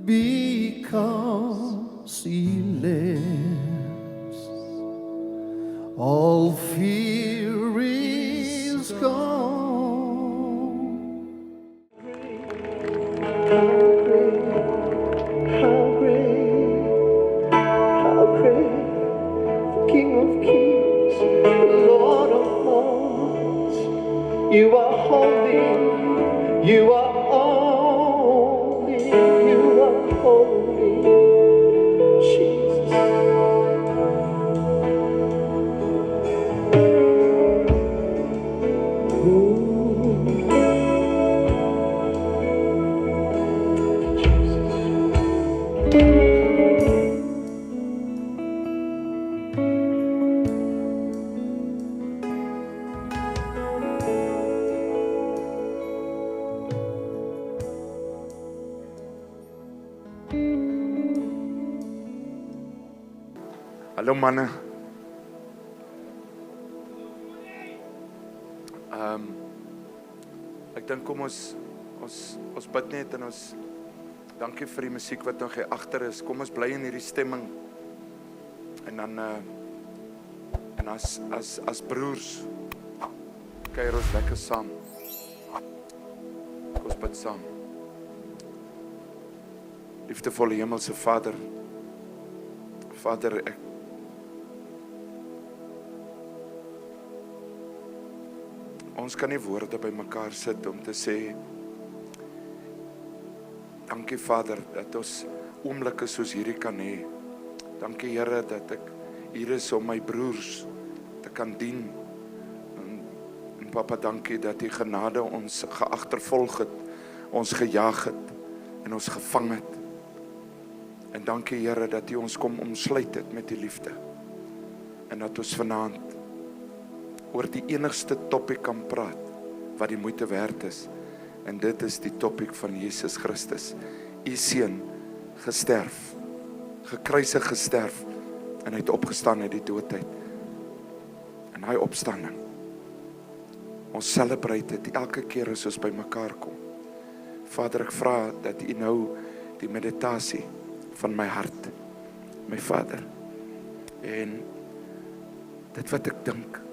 because He lives. All fear is gone. How great, King of Kings, Lord of Lords. You are holy, you are holy, you are holy, Jesus. Hallo manne. Ek dink kom ons bid net en ons dankie vir die musiek wat nog hier agter is. Kom ons bly in hierdie stemming. En dan en as broers kuier ons lekker saam. Kom ons bid saam. Liefdevolle hemelse Vader, ons kan nie woorde by mekaar sit om te sê dankie Vader dat ons oomblikke soos hierdie kan hê. Dankie Here dat ek hier is om my broers te kan dien. En Papa, dankie dat die genade ons geagtervolg het, ons gejaag het en ons gevang het. En dankie Here dat U ons kom omsluit het met die liefde. En dat ons vanaand oor die enigste topik kan praat wat die moeite werd is. En dit is die topik van Jesus Christus. U seun gesterf, gekruisig gesterf en hy het opgestaan uit die doodheid. En hy opstanding. Ons celebrate dit elke keer as ons by mekaar kom. Vader, ek vra dat U nou die meditasie van my hart, my Vader, en dit wat ek dink,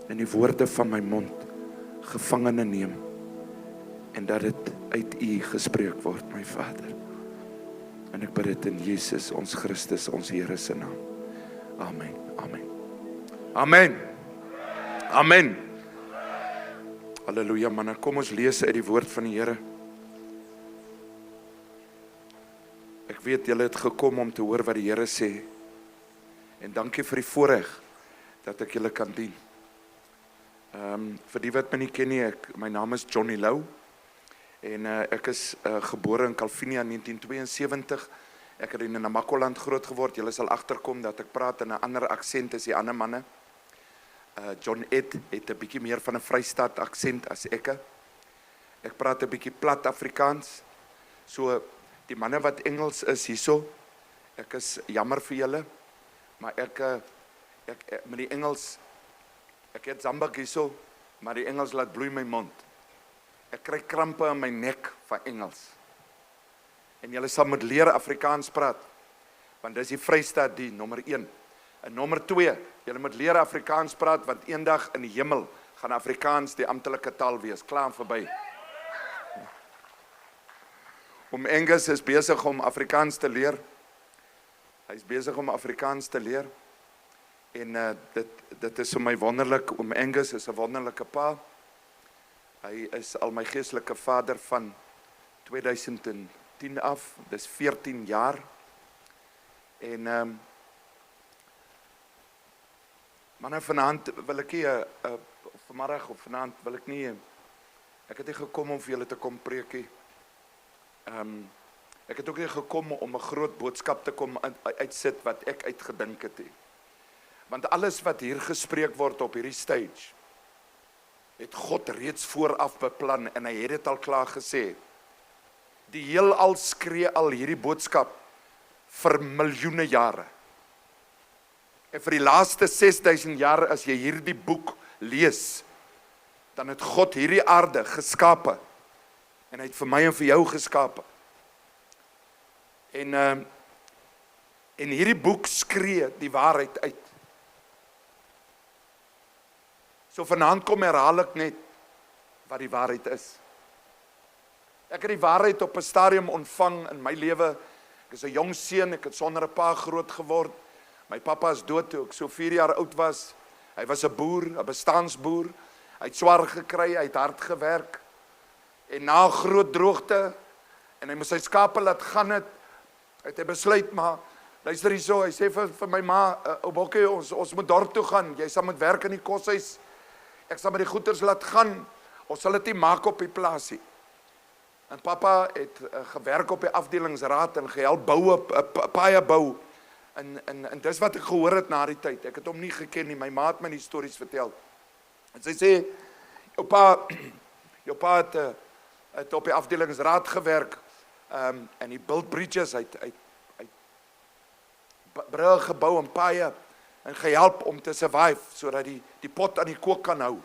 en die woorde van my mond gevangene neem, en dat dit uit U gespreek word, my Vader. En ek bid dit in Jesus, ons Christus, ons Here se naam. Amen, amen. Amen. Amen. Halleluja, manne, kom ons lees uit die woord van die Here. Ek weet julle het gekom om te hoor wat die Here sê. En dankie vir die voorreg dat ek julle kan dien. Vir die wat my nie ken nie, my naam is Johnny Lou. En ek is gebore in Calvinia in 1972. Ek het in Namakoland groot geword. Julle sal agterkom dat ek praat in 'n ander aksent as die ander manne. John Ed het 'n bietjie meer van 'n Vrystaat aksent as ek. Ek praat 'n bietjie plat Afrikaans. So die manne wat Engels is hierso, ek is jammer vir julle, maar ek met die Engels, ek het Zambak hierso, maar die Engels laat bloei my mond. Ek kry krampe in my nek van Engels. En julle sal moet leer Afrikaans praat, want dis die Vrystaat die nommer 1. En nommer 2, julle moet leer Afrikaans praat, want eendag in die hemel gaan Afrikaans die amptelike taal wees, klaar en verby. Angus is besig om Afrikaans te leer. Hy is besig om Afrikaans te leer. En dit is vir my wonderlik. Angus is 'n wonderlike pa. Hy is al my geestelike vader van 2010 af. Dis 14 jaar. En manne, vanaand wil ek nie vanmiddag of vanaand wil ek nie, ek het nie gekom om vir julle te kom preek nie. Ek het ook nie gekom om 'n groot boodskap te kom uitsit wat ek uitgedink het nie. Want alles wat hier gespreek word op hierdie stage, het God reeds vooraf beplan en hy het dit al klaar gesê. Die heelal skree al hierdie boodskap vir miljoene jare. En vir die laaste 6000 jaar as jy hierdie boek lees, dan het God hierdie aarde geskape. En hy het vir my en vir jou geskape. En hierdie boek skree die waarheid uit. So vanaand kom herhaal ek net wat die waarheid is. Ek het die waarheid op 'n stadium ontvang in my lewe. Ek is 'n jong seun, ek het sonder 'n pa groot geword. My pappa is dood toe ek so 4 jaar oud was. Hy was 'n boer, 'n bestaansboer. Hy het swaar gekry, hy het hard gewerk. En na 'n groot droogte, en hy moes sy skape laat gaan het hy besluit, maar luister hierso, hy sê vir my ma, Bokkie, ons moet dorp toe gaan, jy sal moet werk in die koshuis, ek sal met die goeders laat gaan, ons sal dit nie maak op die plaasie. En papa het gewerk op die afdelingsraad en gehelp boue, paaie bou. En dis wat ek gehoor het na die tyd. Ek het hom nie geken nie, my ma het my die stories vertel. En sy sê, jou pa het op die afdelingsraad gewerk, en die build bridges, hy brug gebou en paaie, en gehelp om te survive, sodat die pot aan die kook kan hou.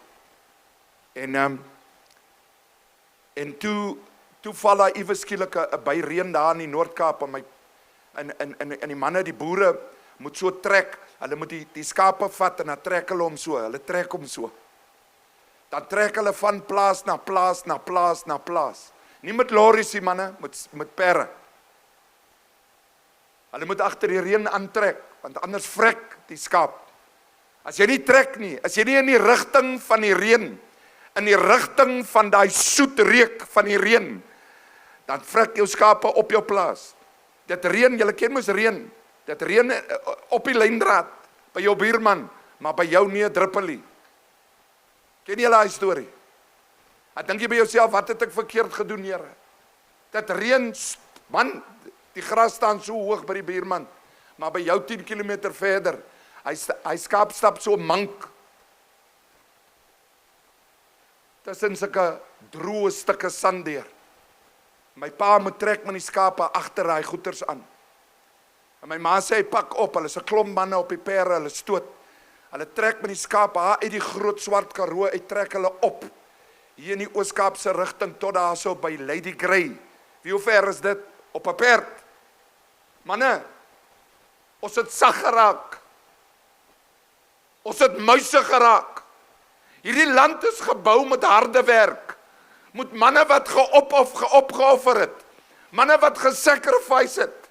En toe val daar iewers skielik 'n byreën daar in die Noord-Kaap en die manne, die boere moet so trek, hulle moet die skape vat en dan trek hulle trek hom so. Dan trek hulle van plaas na plaas na plaas na plaas. Nie met lorries nie manne, met perre. Hulle moet agter die reën aantrek, want anders vrek die skaap. As jy nie trek nie, as jy nie in die rigting van die reën, in die rigting van daai soet reuk van die reën, dan vrek jou skape op jou plaas. Dit reën, julle ken mos reën. Dit reën op die lyndraad by jou buurman, maar by jou nie 'n druppelie. Ken julle daai storie? Dan dink jy by jouself, wat het ek verkeerd gedoen, Here? Dit reën, man, die gras staan so hoog by die buurman, maar by jou 10 kilometer verder, hy skaap stap so mank. Tussen sulke droë stukke sand deur. My pa moet trek met die skape agter daai goeters aan. En my ma sê, hy pak op, hulle is 'n klomp manne op die perre, hulle stoot. Hulle trek met die skape uit die groot swart Karoo, uit trek hulle op. Hier in die Oos-Kaapse rigting, tot daar so by Lady Grey. Wie hoe ver is dit? Op 'n perd. Manne, ons het sag geraak. Ons het muise geraak. Hierdie land is gebou met harde werk. Moet manne wat opgeoffer het. Manne wat gesacrifice het.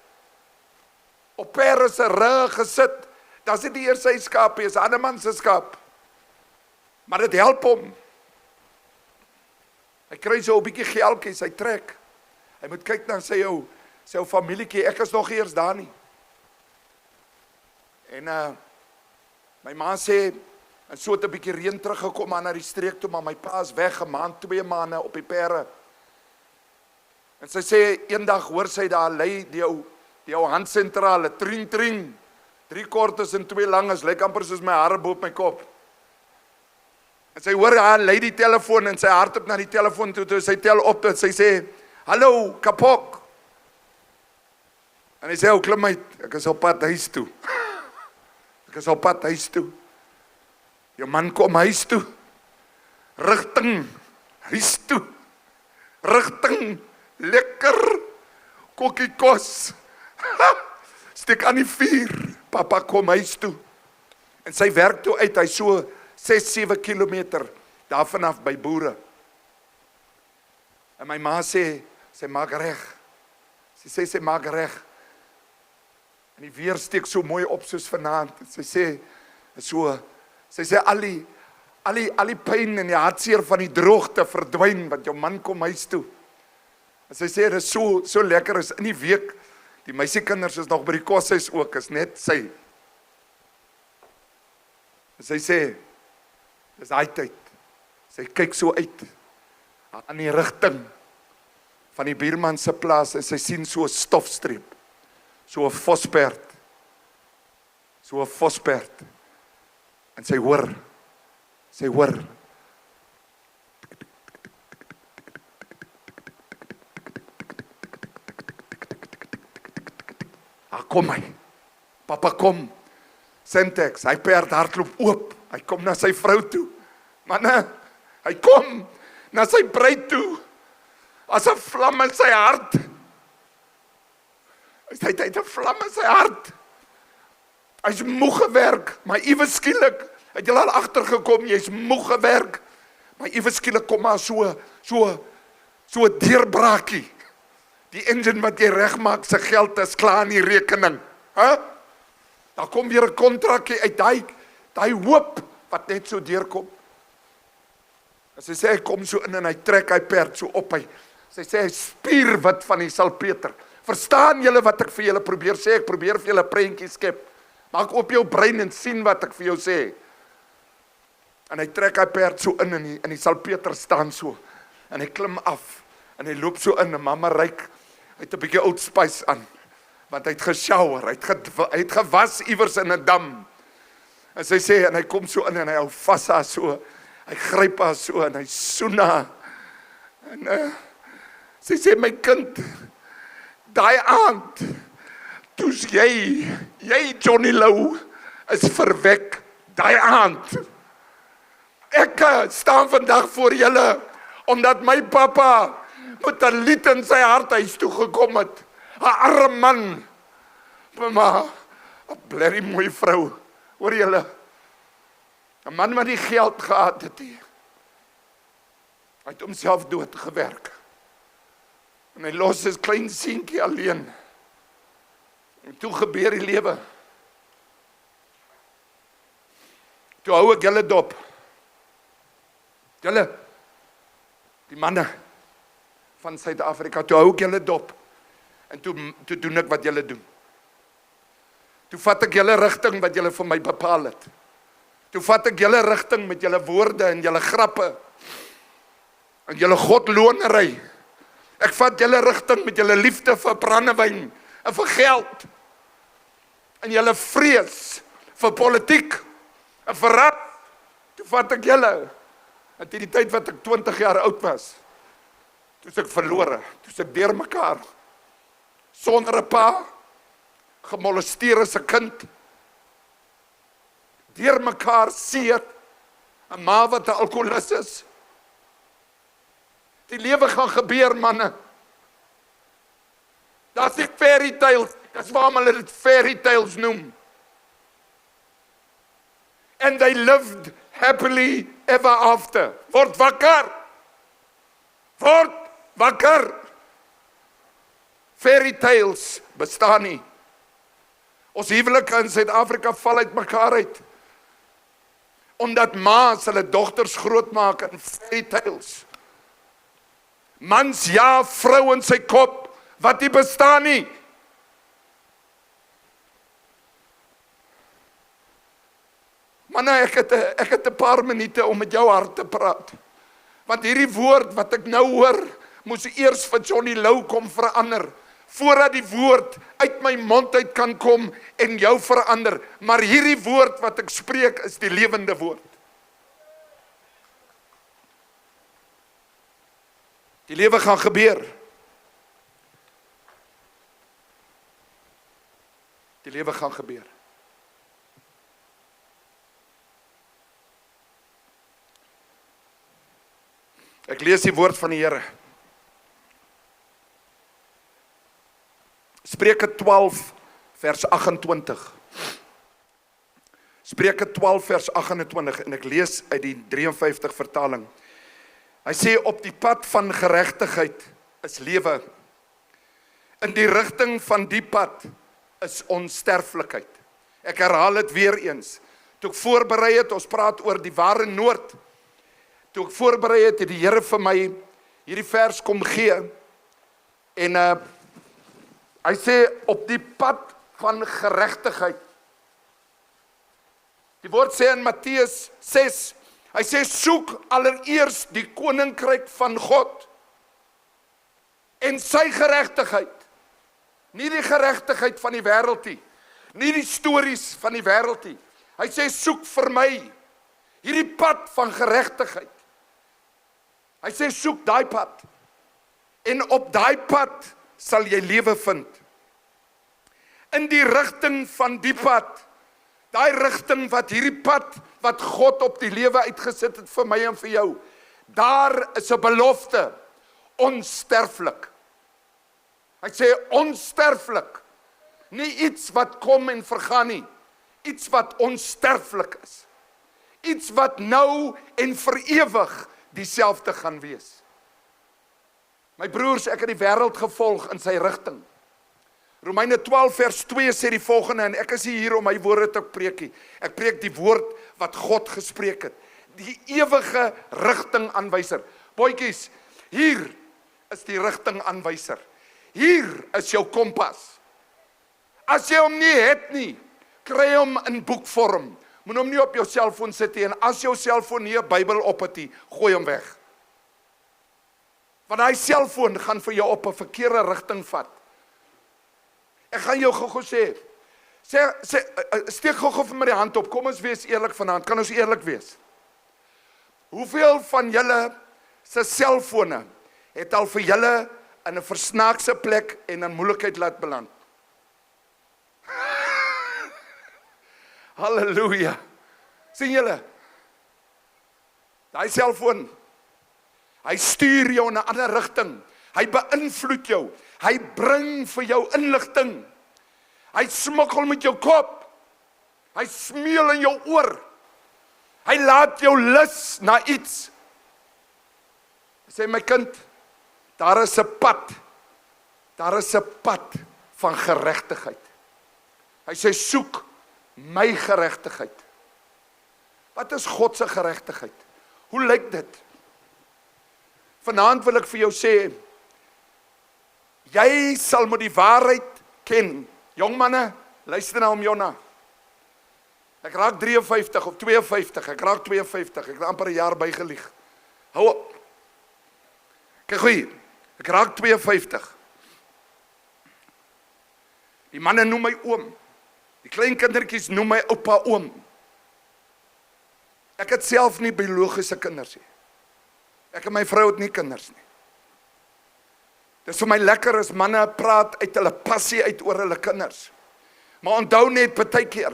Op perde se rug gesit. Dat is nie eers sy skaap, is 'n ander man se skaap. Maar dit help hom. Hy kry so 'n bietjie geldjies, hy trek. Hy moet kyk na sy ou familietjie. Ek is nog eers daar nie. En my ma sê, en so het 'n bietjie reën teruggekom aan na die streek toe, maar my pa is weg, 'n maand, 2 maande op die perre. En sy sê, eendag hoor sy daar lei die ou handsentrale, tring tring. 3 kortes en 2 langes, lyk amper soos my hare bo op my kop. En sy hoor haar lei die telefoon en sy hardop na die telefoon toe, sy tel op dit, sy sê, hallo, kapok. En hy sê, klim uit, ek is op pad huis toe. Ek is op pad huis toe. Jou man kom huis toe. Rigting huis toe. Rigting lekker kokkie kos. Steek aan die vuur. Papa kom huis toe. En sy werk toe uit, hy so 6-7 kilometer daarvan af by boere. En my ma sê, sy maak reg. Sy maak reg. En die weer steek so mooi op soos vanaand. Sy sê al die pyn en die hartseer van die droogte verdwyn, want jou man kom huis toe. En sy sê, dit is so lekker, is in die week, die meisiekinders is nog by die koshuis ook, is net sy. En sy sê, dis daai tyd, sy kyk so uit, aan die rigting van die buurman se plaas, en sy sien so 'n stofstreep, so 'n vosperd, en sy hoor, kom hy, papa kom, Syntax, hy perd hardloop oop, hy kom na sy vrou toe, manne, hy kom na sy bruid toe, as 'n vlam in sy hart, Hy het 'n vlam in sy hart. Hy's moeg gewerk, maar ewe skielik, het jy al agtergekom, jy's moeg gewerk, maar ewe skielik kom maar so 'n deurbraakie. Die engine wat jy regmaak, sy geld is klaar in die rekening. Daar kom weer 'n kontrakkie uit daai hoop wat net so deurkom. As hy sê hy kom so in en hy trek hy perd so op sy sê hy spierwit van die salpeter. Verstaan julle wat ek vir julle probeer sê? Ek probeer vir julle prentjies skep. Maak op jou brein en sien wat ek vir jou sê. En hy trek hy perd so in die salpeter staan so. En hy klim af en hy loop so in en mamma ryk. Hy het 'n bietjie Old Spice aan. Want hy het geshower, hy het gewas iewers in 'n dam. En sy sê, en hy kom so in en hy hou vas haar so. Hy gryp haar so en hy soen haar. En sy sê, my kind, daai aand, toes jy Johnny Lou, is verwek, daai aand. Ek staan vandag voor julle, omdat my papa met 'n lied in sy hart huis toe gekom het. 'n arme man, maar 'n blerrie mooi vrou, hoor julle? 'n man wat die geld gehad het. Hy het homself doodgewerk. En hy los sy klein seentjie alleen. En toe gebeur die lewe. Toe hou ek julle dop. Julle, die manne van Suid-Afrika, toe hou ek julle dop. En toe doen ek wat julle doen. Toe vat ek julle rigting wat julle vir my bepaal het. Toe vat ek julle rigting met julle woorde en julle grappe. En julle godlonery. Ek vat julle rigting met julle liefde vir brandewyn en vir geld. En julle vrees vir politiek en vir rat. Toe vat ek julle. En die tyd wat ek 20 jaar oud was, toe is ek verlore, toe is ek deurmekaar. Sonder 'n pa, gemolesteer as 'n kind, deurmekaar seer, 'n ma wat 'n alkoholist is. Die lewe gaan gebeur, manne. Daar's die fairy tales, dis waarom hulle dit fairy tales noem. And they lived happily ever after. Word wakker! Word wakker! Fairy tales bestaan nie. Ons huwelike in Suid-Afrika val uit mekaar uit. Omdat ma's hulle dogters grootmaak in fairy tales. Mans ja, vrou in sy kop, wat nie bestaan nie. Manne, ek het 'n paar minute om met jou hart te praat. Want hierdie woord wat ek nou hoor, moes eers vir Johnny Lou kom verander, voordat die woord uit my mond uit kan kom en jou verander. Maar hierdie woord wat ek spreek is die lewende woord. Die lewe gaan gebeur. Die lewe gaan gebeur. Ek lees die woord van die Here. Spreuke 12 vers 28. Spreuke 12 vers 28 en ek lees uit die 53 vertaling. Hy sê op die pad van geregtigheid is lewe. In die rigting van die pad is onsterflikheid. Ek herhaal dit weer eens. Toe ek voorberei het, ons praat oor die ware noord. Toe ek voorberei het die Here vir my hierdie vers kom gee. En hy sê op die pad van geregtigheid. Die woord sê in Matteus 6, hy sê soek allereers die koninkryk van God en sy geregtigheid. Nie die geregtigheid van die wêreld nie, nie die stories van die wêreld nie. Hy sê soek vir my hierdie pad van geregtigheid. Hy sê soek daai pad en op daai pad sal jy lewe vind. In die rigting van die pad, daai rigting wat hierdie pad wat God op die lewe uitgesit het vir my en vir jou, daar is 'n belofte, onsterflik. Hy sê onsterflik Nie iets wat kom en vergaan nie. Iets wat onsterflik is. Iets wat nou en vir ewig dieselfde gaan wees. My broers, ek het die wêreld gevolg in sy rigting. Romeine 12 vers 2 sê die volgende, en ek is hier om my woorde te preek nie. Ek preek die woord wat God gespreek het. Die ewige rigtingaanwyser. Boetjies, hier is die rigtingaanwyser. Hier is jou kompas. As jy hom nie het nie, kry hom in boekvorm. Moet hom nie op jou selfoon sit nie, en as jou selfoon nie 'n Bybel op het nie, gooi hom weg. Want hy selfoon gaan vir jou op 'n verkeerde rigting vat. Ek gaan jou gou sê, steek gou vir my die hand op, kom ons wees eerlik vanaand, kan ons eerlik wees? Hoeveel van julle se selfone het al vir julle in 'n versnaakse plek en in moeilikheid laat beland? Halleluja. Sien julle? Daai selfoon, hy stuur jou in 'n ander rigting. Hy beïnvloed jou. Hy bring vir jou inligting. Hy smokkel met jou kop. Hy smeel in jou oor. Hy laat jou lus na iets. Sê my kind, daar is 'n pad. Daar is 'n pad van geregtigheid. Hy sê soek my geregtigheid. Wat is God se geregtigheid? Hoe lyk dit? Vanaand wil ek vir jou sê, jy sal moet die waarheid ken. Jong manne, luister nou om Jonna. Ek raak 53 of 52, ek raak 52, ek het amper 'n jaar bygelieg. Hou op. Kyk hier, ek raak 52. Die manne noem my oom. Die klein kindertjies noem my oupa oom. Ek het self nie biologiese kinders nie. Ek en my vrou het nie kinders nie. Dis vir my lekker as manne praat uit hulle passie uit oor hulle kinders. Maar onthou net partykeer,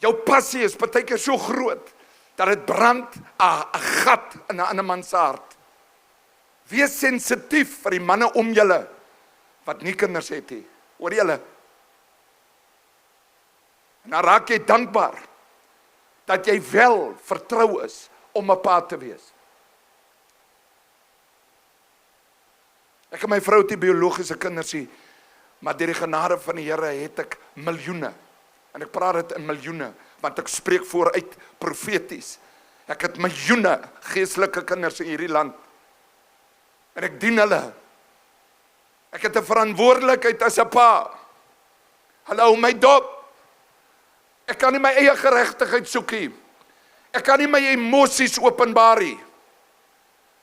jou passie is partykeer so groot, dat dit brand 'n gat in 'n ander man se hart. Wees sensitief vir die manne om julle, wat nie kinders het nie. Hoor julle? En dan raak jy dankbaar, dat jy wel vertrou is, om 'n pa te wees. Ek en my vrou het nie biologiese kinders nie, maar deur die genade van die Here het ek miljoene. En ek praat dit in miljoene, want ek spreek vooruit profeties. Ek het miljoene geestelike kinders in hierdie land. En ek dien hulle. Ek het 'n verantwoordelikheid as 'n pa. Hulle hou my dop. Ek kan nie my eie geregtigheid soek nie. Ek kan nie my emosies openbaar nie.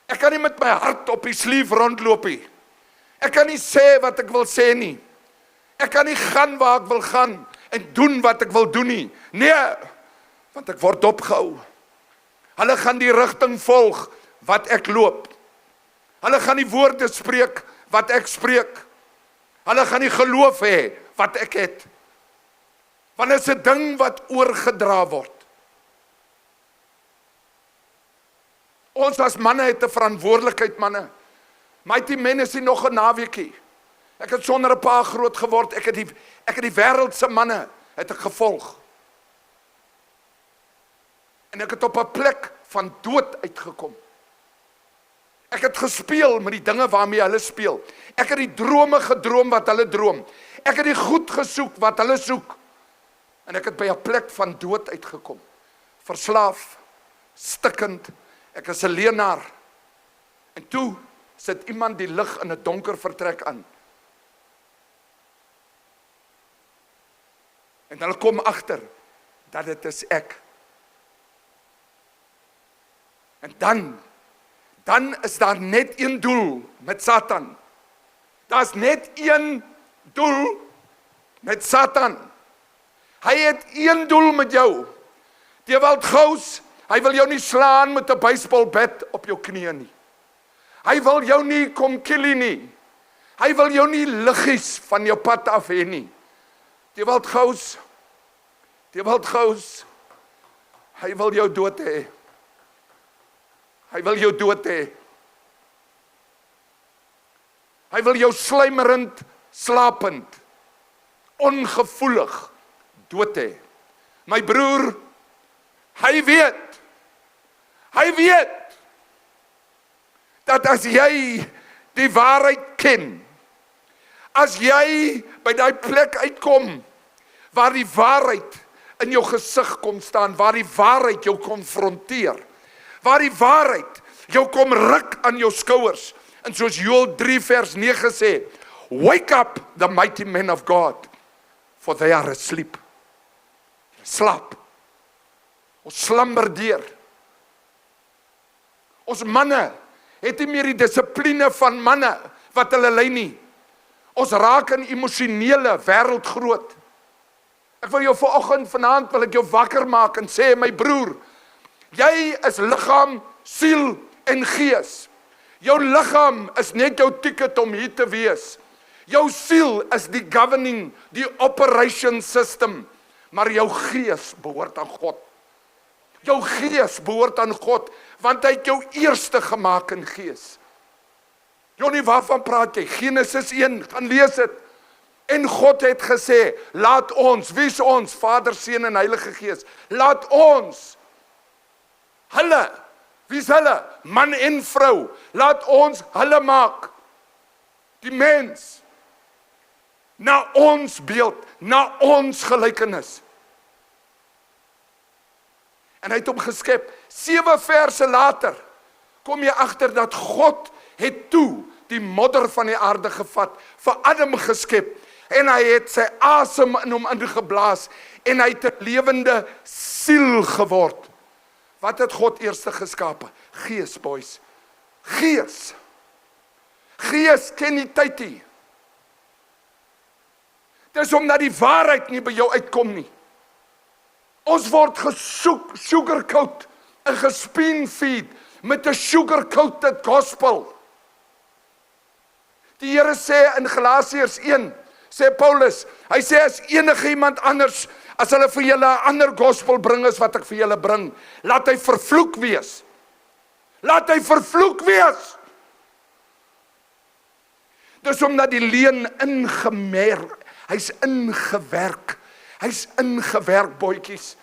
Ek kan nie met my hart op die sleeve rondloop nie. Ek kan nie sê wat ek wil sê nie. Ek kan nie gaan waar ek wil gaan en doen wat ek wil doen nie. Nee, want ek word opgehou. Hulle gaan die rigting volg wat ek loop. Hulle gaan die woorde spreek wat ek spreek. Hulle gaan die geloof hê wat ek het. Want dit is 'n ding wat oorgedra word. Ons as manne het 'n verantwoordelikheid, manne. Mighty men is nie nog 'n naweekie. Ek het sonder 'n pa groot geword. Ek het die wêreldse manne het ek gevolg. En ek het op 'n plek van dood uitgekom. Ek het gespeel met die dinge waarmee hulle speel. Ek het die drome gedroom wat hulle droom. Ek het die goed gesoek wat hulle soek. En ek het by 'n plek van dood uitgekom. Verslaaf, stikkend, ek is 'n leenaar. En toe sit iemand die lig in 'n donker vertrek aan. En hulle kom agter dat dit is ek. En dan is daar net een doel met Satan. Daar's net een doel met Satan. Hy het een doel met jou. Die Wildgous, hy wil jou nie slaan met 'n baseballbat op jou knieë nie. Hy wil jou nie kom killie nie. Hy wil jou nie liggies van jou pad af hê nie. Die Wildgous, hy wil jou dood hê. Hy wil jou dood hê. Hy wil jou sluimerend, slapend. ongevoelig dood hê. My broer, hy weet dat as jy die waarheid ken, as jy by daai plek uitkom waar die waarheid in jou gesig kom staan, waar die waarheid jou konfronteer, waar die waarheid jou kom ruk aan jou skouers, en soos Joel 3 vers 9 sê, wake up the mighty men of God, for they are asleep. Slaap. Ons slumber deur. Ons manne het nie meer die dissipline van manne wat hulle lei nie. Ons raak in emosionele wêreld groot. Ek wil jou vanaand wil ek jou wakker maak en sê, my broer, jy is liggaam, siel en gees. Jou liggaam is net jou ticket om hier te wees. Jou siel is die governing, die operation system, maar jou gees behoort aan God. Jou gees behoort aan God, want hy het jou eerste gemaak in gees. Johnny, waarvan praat jy? Genesis 1, gaan lees dit. En God het gesê, laat ons, wie is ons? Vader, Seun en Heilige Gees. Laat ons, hulle, wie is hulle? Man en vrou. Laat ons hulle maak. Die mens. Na ons beeld, na ons gelykenis. En hy het hom geskep. 7 verse later kom jy agter dat God het toe die modder van die aarde gevat, vir Adam geskep, en hy het sy asem in hom ingeblaas, en hy het 'n lewende siel geword. Wat het God eerste geskape? Gees, boys. Gees. Gees ken nie tyd nie. Dis omdat die waarheid nie by jou uitkom nie. Ons word gesoek, sugarcoat, en gespoon-feed met 'n sugar-coated gospel. Die Here sê in Galasiërs 1, sê Paulus, hy sê as enige iemand anders, as hulle vir julle 'n ander gospel bring as wat ek vir julle bring, laat hy vervloek wees. Laat hy vervloek wees. Dis omdat die leuen hy's ingewerk, boetjies.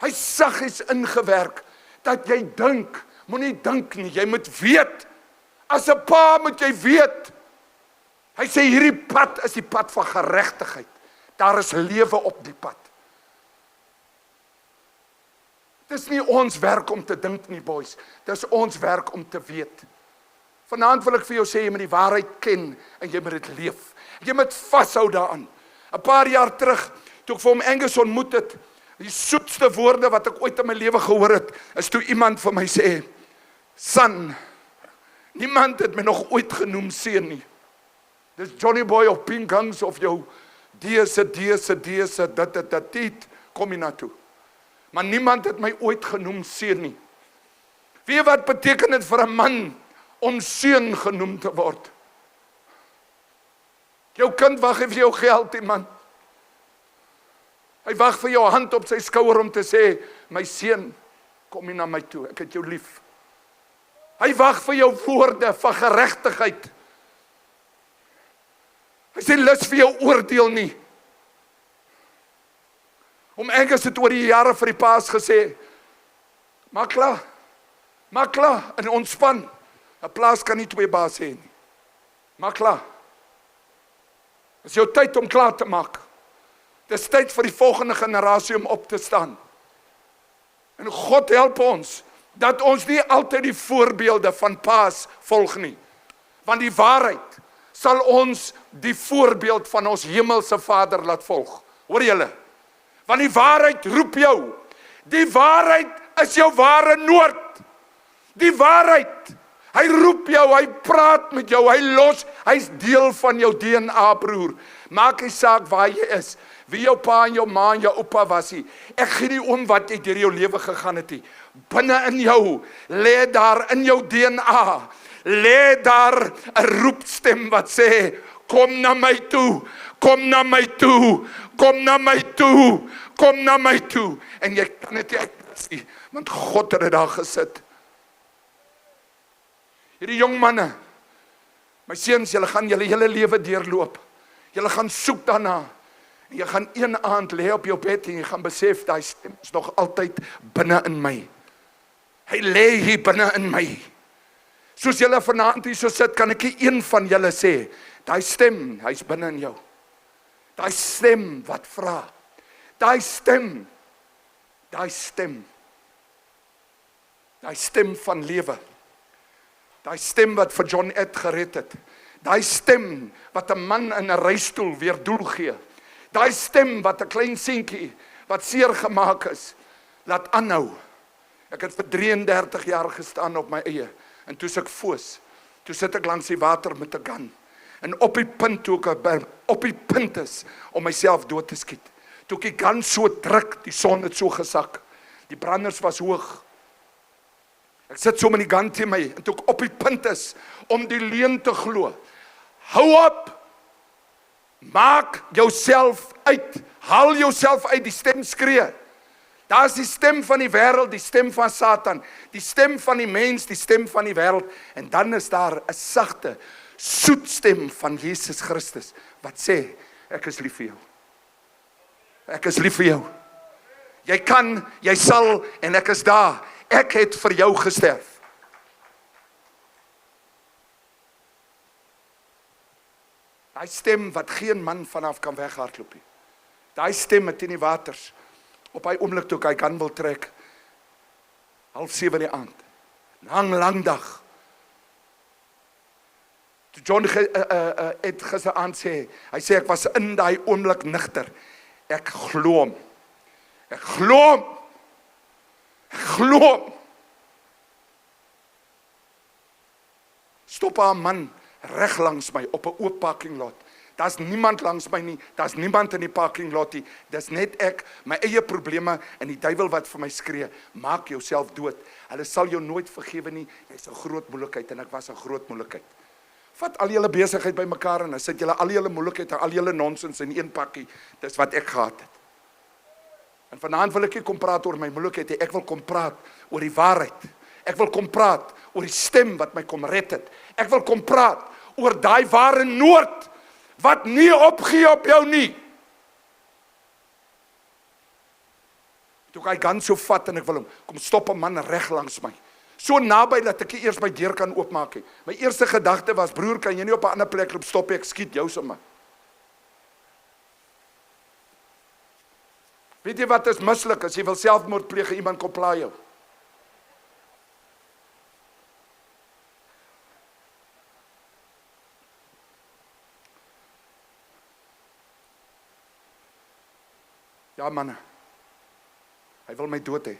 Hy's saggies ingewerk, dat jy dink, moenie dink nie, jy moet weet. As 'n pa moet jy weet. Hy sê hierdie pad is die pad van geregtigheid. Daar is lewe op die pad. Dis nie ons werk om te dink nie, boys. Dis ons werk om te weet. Vanaand wil ek vir jou sê, jy moet die waarheid ken en jy moet dit leef. Jy moet vashou daaraan. 'n Paar jaar terug, toe ek vir hom Angus ontmoet het, die soetste woorde wat ek ooit in my lewe gehoor het, is toe iemand vir my sê, son, niemand het my nog ooit genoem seun nie. Dis Johnny Boy of Pink Guns of jou dese, dit, kom jy na toe. Maar niemand het my ooit genoem seun nie. Weet jy wat beteken dit vir 'n man om seun genoem te word? Jou kind wag vir jou geld, man. Hy wag vir jou hand op sy skouer om te sê, my seun, kom jy na my toe, ek het jou lief. Hy wag vir jou woorde van geregtigheid. Hy sê, lus vir jou oordeel nie. Angus het oor die jare vir die paas gesê, maak klaar, en ontspan. 'n Plaas kan nie 2 baas hê nie. Maak klaar. Dis jou tyd om klaar te maak. Dis tyd vir die volgende generasie om op te staan. En God help ons, dat ons nie altyd die voorbeelde van paas volg nie. Want die waarheid sal ons die voorbeeld van ons hemelse Vader laat volg. Hoor julle? Want die waarheid roep jou. Die waarheid is jou ware noord. Die waarheid, hy roep jou, hy praat met jou, hy's deel van jou DNA, broer. Maak nie saak waar jy is, wie jou pa en jou ma en jou oupa was nie. Ek gee nie om wat jy deur jou lewe gegaan het nie. Binne in jou, lê daar in jou DNA, lê daar 'n roepstem wat sê, kom na my toe, kom na my toe, kom na my toe, kom na my toe. En jy kan dit nie uitsien, want God het dit daar gesit. Hierdie jong manne, my seuns, julle gaan julle hele lewe deurloop. Julle gaan soek daarna. Jy gaan een aand lê op jou bed en jy gaan besef, daai stem is nog altyd binne in my. Hy lê hier binne in my. Soos julle vanaand hier so sit, kan ek nie een van julle sê, daai stem, hy's binne in jou. Daai stem wat vra. Daai stem van lewe. Daai stem wat vir John Ed gered het. Daai stem wat 'n man in 'n reistool weer doel gee. Daai stem wat 'n klein seentjie wat seer gemaak is, laat aanhou. Ek het vir 33 jaar gestaan op my eie. En toe ek foos. Toe sit ek langs die water met 'n gun. En op die punt toe ek op die punt is om myself dood te skiet. Toe ek die gun so druk, die son het so gesak. Die branders was hoog. Ek sit so met die gun teen my en toe ek op die punt is om die leuen te glo. Hou op. Maak jouself uit. Haal jouself uit, die stem skree. Daar is die stem van die wêreld, die stem van Satan, die stem van die mens, die stem van die wêreld. En dan is daar 'n sagte, soet stem van Jesus Christus wat sê, ek is lief vir jou. Ek is lief vir jou. Jy kan, jy sal en ek is daar. Ek het vir jou gesterf. Daai stem wat geen man vanaf kan weghardloop nie. Daai stem met in die waters. Op hy oomblik toe hy kan wil trek. 6:30 die aand. Lang dag. Toe John het gister aand sê, hy sê ek was in daai oomblik nigter. Ek glo hom. Ek glo hom. Ek glo hom. Stop 'n man reg langs my op 'n oop parking lot. Daar's niemand langs my nie, daar's niemand in die parking lot nie. Dis net ek, my eie probleme en die duiwel wat vir my skree, maak jouself dood. Hulle sal jou nooit vergewe nie. Jy's 'n groot moeilikheid en ek was 'n groot moeilikheid. Vat al julle besigheid bymekaar en dan sit julle al julle moeilikheid en al julle nonsens in een pakkie. Dis wat ek gehad het. En vanaand wil ek nie kom praat oor my moeilikheid nie. Ek wil kom praat oor die waarheid. Ek wil kom praat oor die stem wat my kom red het. Ek wil kom praat oor daai ware nood wat nie opgee op jou nie. Toe hy gaan so vat en ek wil hom, kom stop 'n man reg langs my. So naby dat ek eers my deur kan oopmaak. My eerste gedagte was, broer, kan jy nie op 'n ander plek loop stop, ek skiet jou sommer. Weet jy wat is mislik as jy wil selfmoord pleeg en iemand kom pla jou? Ja, manne. Hy wil my dood hê.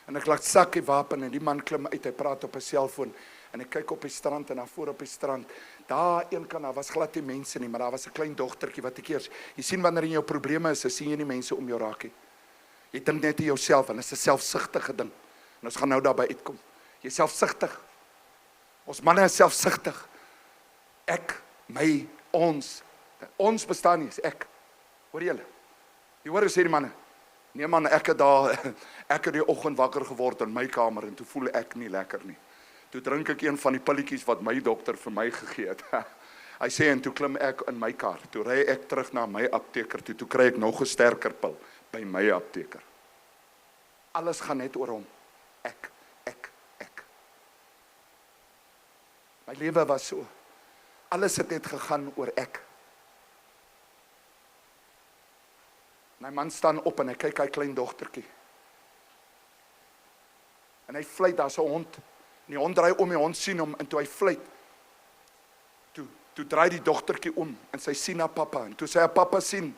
En ek laat sak die wapen en die man klim uit, hy praat op 'n selfoon en ek kyk op die strand en daar voor op die strand, daar een kant, daar was glad nie mense nie, maar daar was 'n klein dogtertjie wat ek eers, jy sien wanneer in jou probleme is, sien jy nie mense om jou raak nie. Jy dink net aan jouself en dit is 'n selfsugtige ding. En ons gaan nou daarby uitkom. Jy is selfsugtig. Ons manne is selfsugtig. Ek, my, ons bestaan nie, is ek. Hoor julle? Jy hoor sê die manne. Nee man, ek het die oggend wakker geword in my kamer en toe voel ek nie lekker nie. Toe drink ek een van die pilletjies wat my dokter vir my gegee het. Hy sê en toe klim ek in my kar. Toe ry ek terug na my apteker toe kry ek nog 'n sterker pil by my apteker. Alles gaan net oor hom. Ek. My lewe was so. Alles het net gegaan oor ek. My man staan op en hy kyk hy klein dogtertjie. En hy fluit, daar's 'n hond. En die hond draai om, die hond sien hom en toe hy fluit. Toe draai die dogtertjie om en sy sien haar pappa en toe sy haar pappa sien.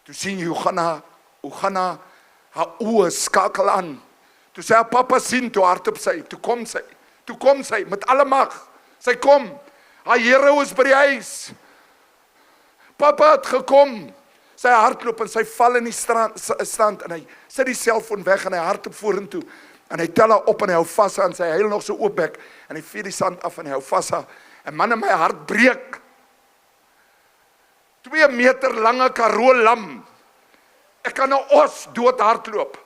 Toe sien jy hoe gaan haar oë skakel aan. Toe sy haar pappa sien, toe hardop sy, toe kom sy met alle mag. Sy kom. Haar Here is by die huis. Papa het gekom. Sy hardloop en sy val in die stand en hy sit die selfoon weg en hy hardloop vorentoe en hy tel haar op en hy hou vas aan sy huil nog so oop bek en hy vee die sand af en hy hou vas haar en man in my hart breek. 2 meter lange Karoo lam. Ek kan 'n os dood hardloop.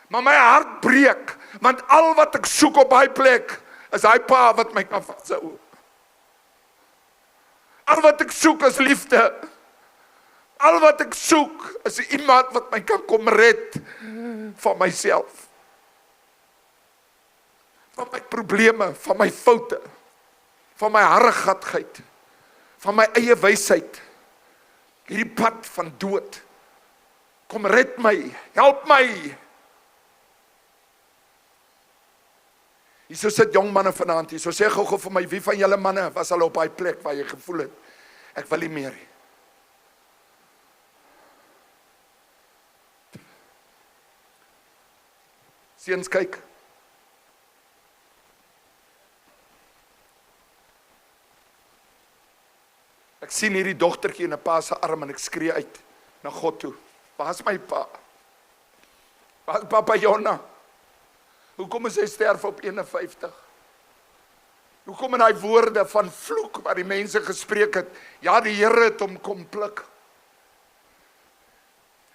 Maar my hart breek want al wat ek soek op daai plek is hy pa wat my kan vashou. Al wat ek soek is liefde. Al wat ek soek is iemand wat my kan kom red van myself. Van my probleme, van my foute, van my harregatheid, van my eie wysheid. Hierdie pad van dood. Kom red my, help my. Hierso sit jong manne vanaand, hierso sê gou vir my, wie van julle manne was al op daai plek waar jy gevoel het, ek wil nie meer nie. Seuns, kyk. Ek sien hierdie dogtertjie in 'n pa se arm en ek skree uit na God toe. Waar is my pa? Waar is Papa Jonna? Hoekom is hy sterf op 51? Hoekom in daai woorde van vloek wat die mense gespreek het, ja, die Here het hom kom pluk.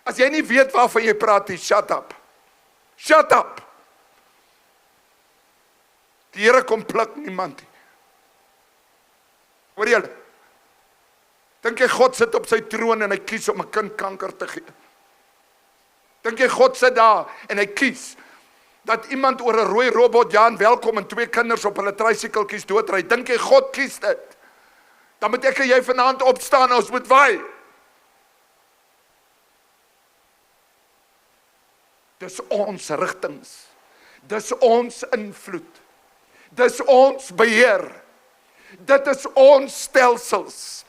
As jy nie weet waarvan jy praat nie, shut up. Shut up. Die Here kom pluk niemand nie. Hoor julle? Dink jy God sit op sy troon en hy kies om 'n kind kanker te gee? Dink jy God sit daar en hy kies dat iemand oor 'n rooi robot Jan welkom en 2 kinders op hulle tricykeltjies doodry? Dink jy God kies dit? Dan moet ek en jy vanaand opstaan en ons moet waai. Dis ons rigtings. Dis ons invloed. Dis ons beheer. Dit is ons stelsels.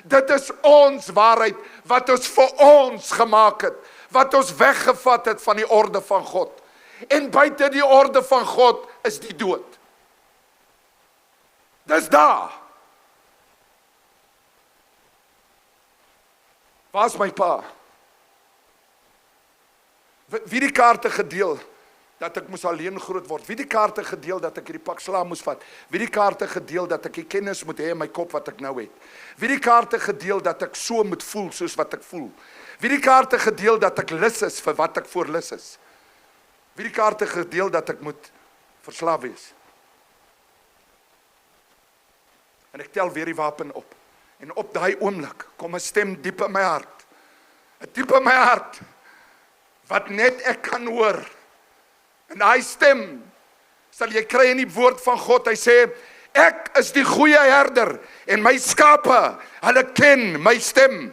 Dit is ons waarheid wat ons vir ons gemaak het, wat ons weggevat het van die orde van God. En buite die orde van God is die dood. Dis daar. Waar is my pa? Wie die kaarte gedeel dat ek moes alleen groot word? Wie die kaarte gedeel dat ek hierdie pak slaag moes vat? Wie die kaarte gedeel dat ek die kennis moet hê in my kop wat ek nou het? Wie die kaarte gedeel dat ek so moet voel soos wat ek voel? Wie die kaarte gedeel dat ek lus is vir wat ek voor lus is? Wie die kaarte gedeel dat ek moet verslaaf wees? En ek tel weer die wapen op. En op daai oomblik kom 'n stem diep in my hart. 'n Diep in my hart wat net ek kan hoor. En daai stem sal jy kry in die woord van God. Hy sê, ek is die goeie herder en my skape, hulle ken my stem.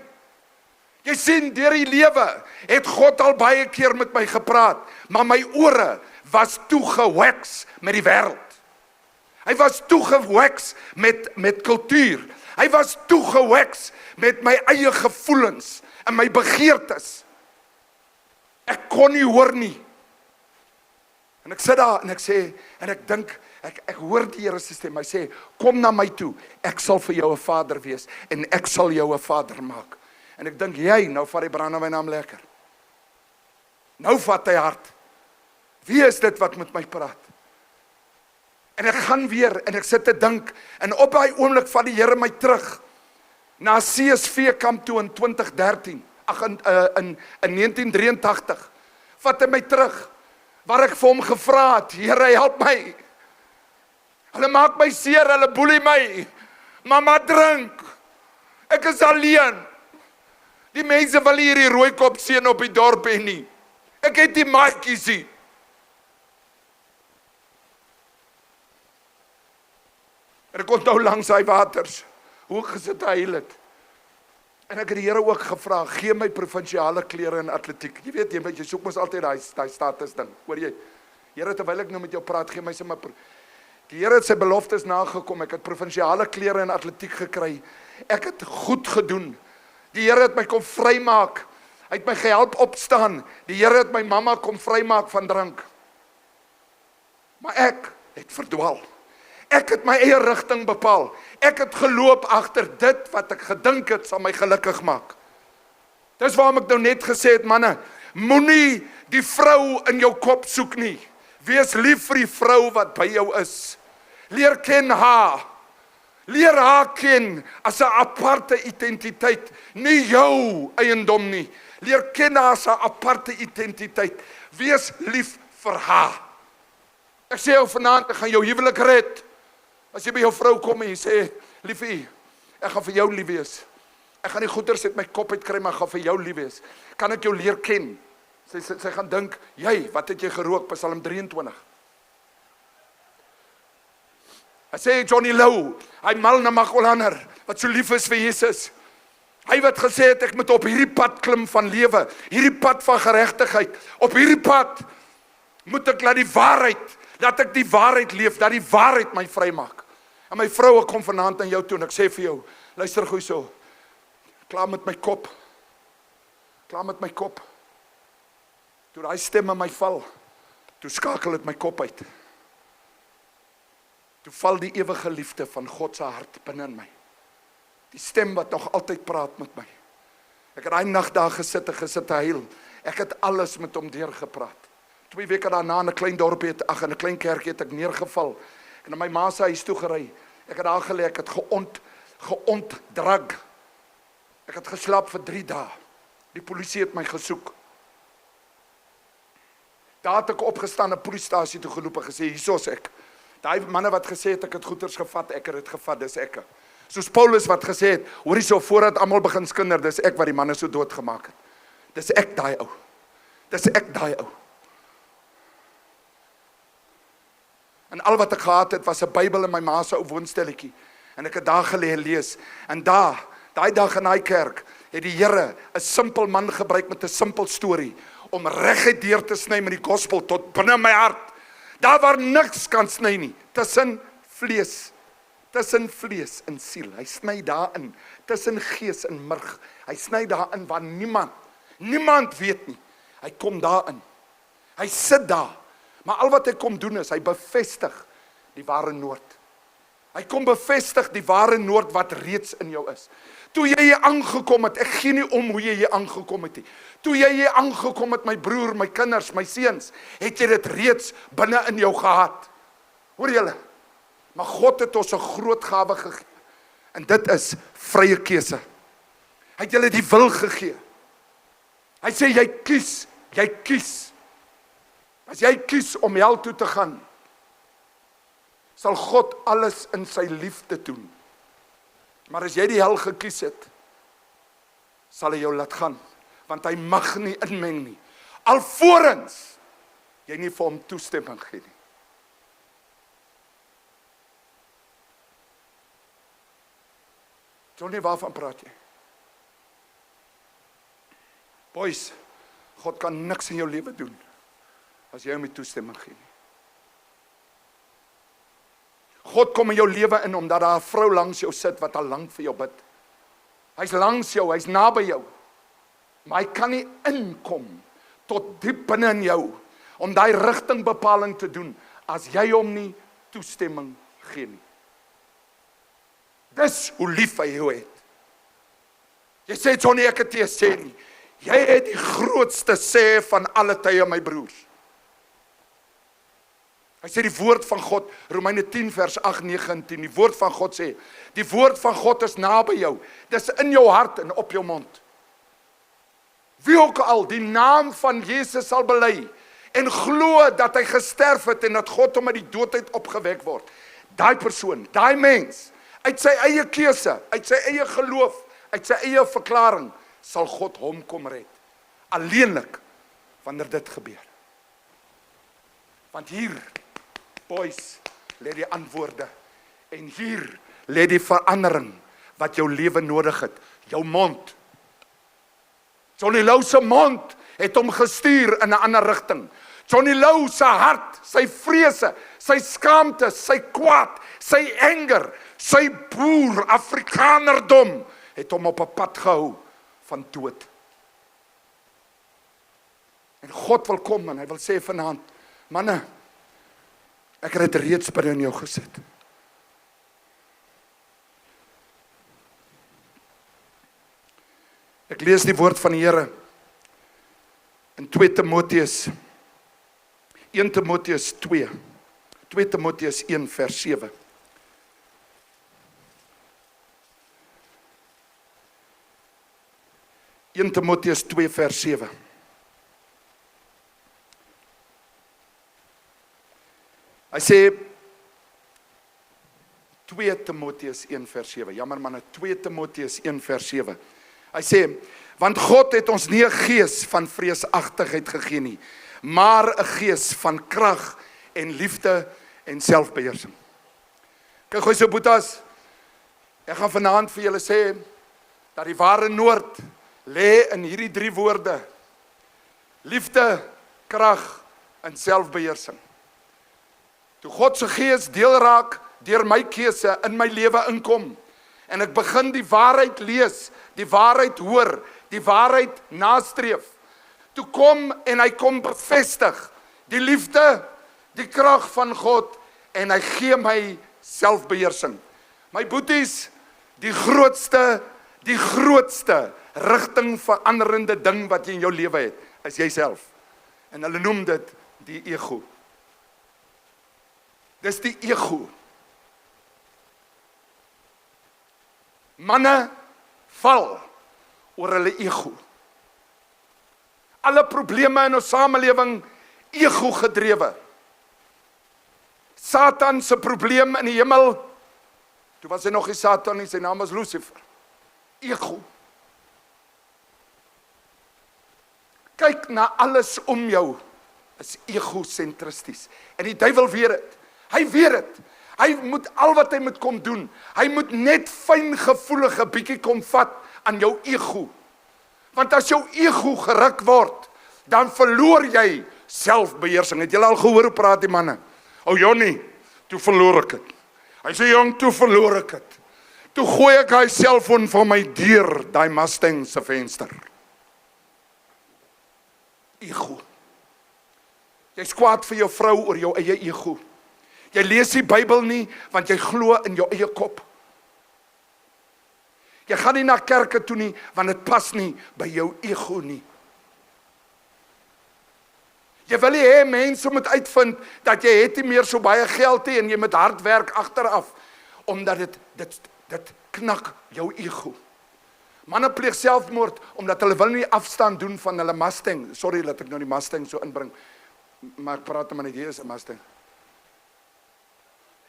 Jy sien, deur die lewe het God al baie keer met my gepraat, maar my ore was toegeweks met die wêreld. Hy was toegeweks met kultuur. Hy was toegeweks met my eie gevoelens en my begeertes. Ek kon nie hoor nie. En ek sit daar en ek sê, en ek dink, ek hoor die Here se stem. Hy sê, kom na my toe, ek sal vir jou 'n vader wees, en ek sal jou 'n vader maak. En ek dink, jy, nou vat die brandewyn naam lekker. Nou vat hy hard. Wie is dit wat met my praat? En ek gaan weer, en ek sit te dink, en op daai oomblik vat die Here my terug, na CSV kamp toe in 2013, in 1983, vat hy my terug, waar ek vir hom gevra het, Here, help my. Hulle maak my seer, hulle boelie my. Mama drink. Ek is alleen. Die mense wil hierdie rooikop seun op die dorp hê nie. Ek het die maatjies nie. En ek onthou langs hy waters, hoe ek gesit huil het. En ek het die Here ook gevra, gee my provinsiale klere in atletiek. Jy weet, jy soek mos altyd daai status ding. Hoor jy? Here, terwyl ek nou met jou praat, gee my sommer. Die Here het sy beloftes nagekom. Ek het provinsiale klere in atletiek gekry. Ek het goed gedoen. Die Here het my kom vrymaak. Hy het my gehelp opstaan. Die Here het my mamma kom vrymaak van drank. Maar ek het verdwaal. Ek het my eie rigting bepaal. Ek het geloop agter dit wat ek gedink het sal my gelukkig maak. Dis waarom ek nou net gesê het, manne, moenie die vrou in jou kop soek nie. Wees lief vir die vrou wat by jou is. Leer ken haar. Leer haar ken as 'n aparte identiteit, nie jou eiendom nie. Leer ken haar as 'n aparte identiteit. Wees lief vir haar. Ek sê jou vanaand, ek gaan jou huwelik red. As jy by jou vrou kom en jy sê, liefie, Ek gaan vir jou lief wees. Ek gaan die goeders uit my kop uitkry, maar ek gaan vir jou lief wees. Kan ek jou leer ken? Sy gaan dink, jy, wat het jy gerook? Psalm 23. Hy sê Johnny Lou, hy mal na Magolaner, wat so lief is vir Jesus. Hy wat gesê het, ek moet op hierdie pad klim van lewe, hierdie pad van geregtigheid, op hierdie pad moet ek laat ek die waarheid leef, dat die waarheid my vry maak. En my vrou, ek kom vanaand aan jou toe, en ek sê vir jou, luister goeie so, klaar met my kop, toe daai stem in my val, toe skakel het my kop uit, toe val die ewige liefde van God se hart binne in my, die stem wat nog altyd praat met my. Ek het daai nag daar gesit te huil, ek het alles met hom deurgepraat. 2 weke daarna in 'n klein dorpie in 'n klein kerkie het ek neergeval, en na my ma se huis toe gery, ek het daar gelê, ek het geontdrag, ek het geslaap vir 3 dae, die polisie het my gesoek, daar het ek opgestaan, 'n polisiestasie toe geloop en gesê, hierso's ek, daai manne wat gesê het, ek het goeders gevat, ek het dit gevat, dis ek, soos Paulus wat gesê het, hoorie so, voordat almal begin skinder, dis ek wat die manne so doodgemaak het, dis ek daai ou, en al wat ek gehad het, was 'n Bybel in my ma se ou woonstelletjie, en ek het daar gelê en lees, en daai dag in daai kerk, het die Here 'n simpel man gebruik met 'n simpel storie, om reguit deur te sny met die gospel tot binne my hart, daar waar niks kan sny nie, tussen vlees en siel, hy sny daarin, tussen gees en murg, hy sny daarin waar niemand weet nie, hy kom daarin, hy sit daar, maar al wat hy kom doen is, hy bevestig die ware noord. Hy kom bevestig die ware noord wat reeds in jou is. Toe jy hier aangekom het, ek gee nie om hoe jy hier aangekom het nie. Toe jy hier aangekom het, my broer, my kinders, my seuns, het jy dit reeds binne in jou gehad. Hoor julle? Maar God het ons 'n groot gawe gegee. En dit is vrye keuse. Hy het julle die wil gegee. Hy sê jy kies. As jy kies om hel toe te gaan, sal God alles in sy liefde doen. Maar as jy die hel gekies het, sal hy jou laat gaan, want hy mag nie inmeng nie, alvorens jy nie vir hom toestemming gee nie. Johnny, waarvan praat jy? Boys, God kan niks in jou lewe doen, as jy hom nie toestemming gee nie. God kom in jou lewe in, omdat daar 'n vrou langs jou sit, wat al lank vir jou bid. Hy's langs jou, hy's naby jou, maar hy kan nie inkom, tot diep binne in jou, om daai rigtingbepaling te doen, as jy hom nie toestemming gee nie. Dis hoe lief hy jou het. Jy sê, Johnny, ek het nie sê nie, jy het die grootste sê van alle tye, my broers. Hy sê die woord van God, Romeine 10 vers 8, 9 en 10, die woord van God sê, die woord van God is naby jou, dis in jou hart en op jou mond. Wie ook al die naam van Jesus sal bely, en glo dat hy gesterf het, en dat God hom uit die doodheid opgewek word, daai persoon, daai mens, uit sy eie keuse, uit sy eie geloof, uit sy eie verklaring, sal God hom kom red. Alleenlik, wanneer dit gebeur. Want hier, boys, lê die antwoorde, en hier lê die verandering, wat jou lewe nodig het, jou mond. Johnny Lou se mond, het hom gestuur in 'n ander rigting. Johnny Lou se hart, sy vrese, sy skaamte, sy kwaad, sy anger, sy boer, Afrikanerdom, het hom op 'n pad gehou, van dood. En God wil kom, en hy wil sê vanaand, manne, ek het dit reeds binne in jou gesit. Ek lees die woord van die Here, in 2 Timoteus 1 vers 7. Timoteus 2 vers 7. Hy sê, 2 Timoteus 1 vers 7. Jammer manne, 2 Timoteus 1 vers 7. Hy sê, want God het ons nie 'n gees van vreesagtigheid gegee nie, maar 'n gees van krag en liefde en selfbeheersing. Kyk gou so boetas, ek gaan vanaand vir julle sê, dat die ware noord lê in hierdie 3 woorde. Liefde, krag en selfbeheersing. Toe God se gees deel raak deur my keuse in my lewe inkom en ek begin die waarheid lees, die waarheid hoor, die waarheid nastreef. Toe kom en hy kom bevestig die liefde, die krag van God en hy gee my selfbeheersing. My boeties, die grootste rigting veranderende ding wat jy in jou lewe het, is jouself. En hulle noem dit die ego. Dis die ego. Manne val oor hulle ego. Alle probleme in ons samelewing ego gedrewe. Satan se probleem in die hemel, toe was hy nog nie Satan nie, sy naam was Lucifer. Ego. Kyk na alles om jou, is egosentristies. En die duiwel weet dit. Hy weet dit. Hy moet al wat hy moet kom doen. Hy moet net fyngevoelige bietjie kom vat aan jou ego. Want as jou ego geruk word, dan verloor jy selfbeheersing. Het julle al gehoor hoe praat die manne? O Jonnie, toe verloor ek het. Hy sê jong, toe verloor ek het. Toe gooi ek hy selfoon van my deur, daai Mustang se venster. Ego. Jy's kwaad vir jou vrou oor jou eie ego. Jy lees die Bybel nie, want jy glo in jou eie kop. Jy gaan nie na kerke toe nie, want dit pas nie by jou ego nie. Jy wil nie hê mense moet uitvind dat jy het nie meer so baie geld nie en jy moet hard werk agteraf, omdat dit knak jou ego. Manne pleeg selfmoord omdat hulle wil nie afstand doen van hulle Mustang. Sorry dat ek nou die Mustang so inbring, maar ek praat maar net, hier is 'n Mustang.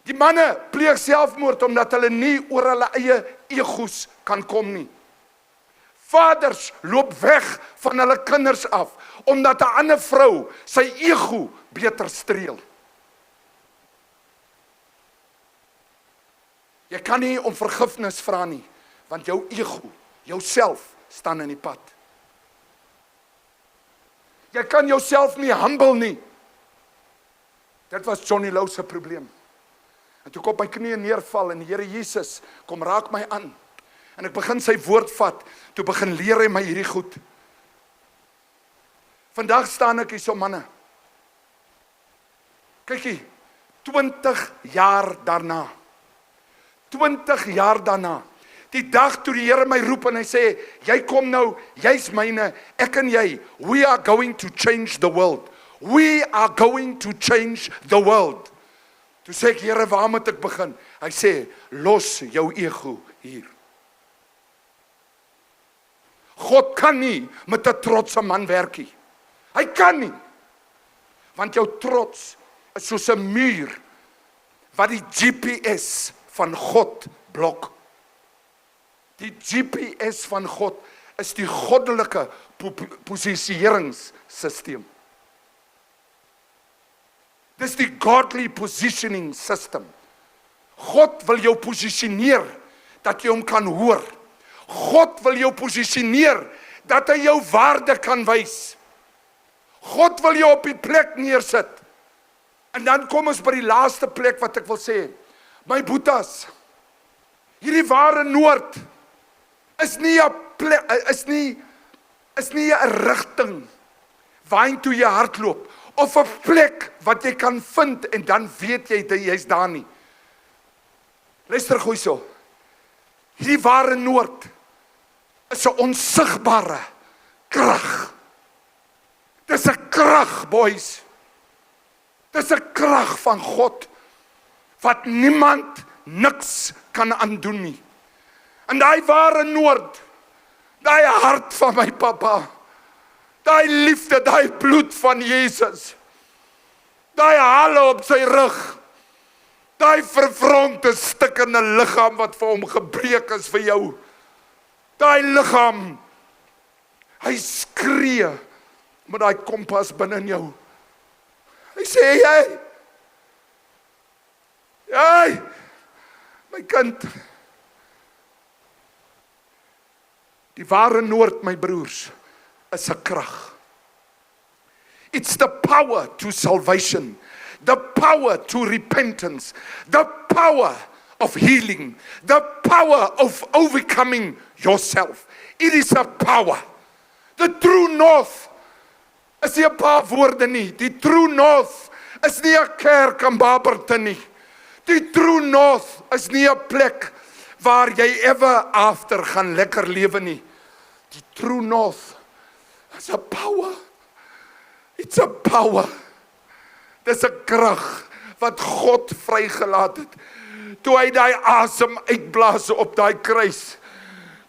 Die manne pleeg selfmoord omdat hulle nie oor hulle eie egos kan kom nie. Vaders loop weg van hulle kinders af, omdat 'n ander vrou sy ego beter streel. Jy kan nie om vergifnis vra nie, want jou ego, jouself, staan in die pad. Jy kan jouself nie humble nie. Dit was Johnny Lou se probleem. En toe kom op my knieë neerval en die Here Jesus kom raak my aan. En ek begin sy woord vat, toe begin leer hy my hierdie goed. Vandag staan ek hier so manne. Kykie, 20 jaar daarna. 20 jaar daarna. Die dag toe die Here my roep en hy sê, jy kom nou, jy's myne, ek en jy, we are going to change the world. We are going to change the world. Toe sê ek, Here, waar moet ek begin? Hy sê, los jou ego hier. God kan nie met 'n trotse man werk nie. Hy kan nie. Want jou trots is soos 'n muur wat die GPS van God blok. Die GPS van God is die goddelike posisieringssisteem. Dis die godly positioning system. God wil jou posisioneer dat jy hom kan hoor. God wil jou posisioneer dat hy jou waarde kan wys. God wil jou op die plek neersit. En dan kom ons by die laaste plek wat ek wil sê. My boetas, hierdie ware noord is nie 'n plek, is nie 'n rigting waartoe jy hardloop, of 'n plek wat jy kan vind en dan weet jy dat jy's daar nie. Luister gou so. Hierdie ware noord is 'n onsigbare krag. Dis 'n krag, boys. Dis 'n krag van God wat niemand niks kan aandoen nie. En daai ware noord, daai hart van my pappa, daai liefde, daai bloed van Jesus, daai hale op sy rug, Daai verwronde stikkende liggaam wat vir hom gebreek is vir jou. Daai liggaam, hy skree met daai kompas binne in jou. Hy sê, jy, my kind, die ware noord, my broers, is 'n krag. It's the power to salvation, the power to repentance, the power of healing, the power of overcoming yourself. It is a power. The true north is nie 'n paar woorde nie. Die true north is nie 'n kerk in Barberton nie. Die true north is nie 'n plek waar jy ever after gaan lekker lewe nie. Die true north is a power. It's a power. Dis 'n krag wat God vrygelaat het. Toe hy daai asem uitblaas op daai kruis.